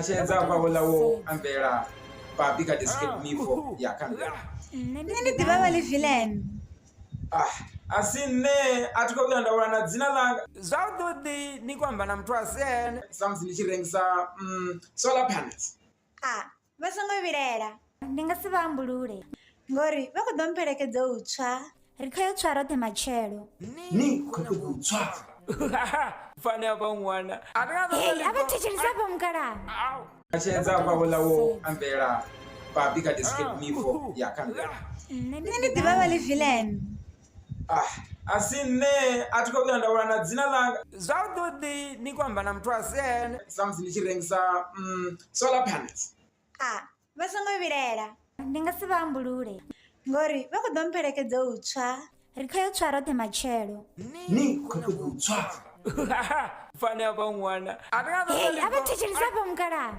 Tshedza Glaso ambela papi ka escape mifo ya kanga. Nene divava le villain. Asine atiko kuyanda wana dzina langa. Zawududi ni kwamba na mtu asene. Something ndichirengisa solar panels. Vasongo virera. Ndingasivambulule. Ngori vakudomperekedza utswa. Rikhayo tswara te machelo. Ni kutswa. Fane apa mwana. Abathichirisapo mkala. Tshedza Glaso ambela papi ka escape mifo ya kanga. Nene divava le villain. Asine atiko kuyanda wana dzina langa. Zawududi ni kwamba na mtu asene. Something ndichirengisa solar panels. Vasongo virera. Ndingasivambulule. Ngori vakudomperekedza utswa. Rikhayo tswara te machelo. Ni kutswa. Fane apa mwana. Abathichirisapo mkala.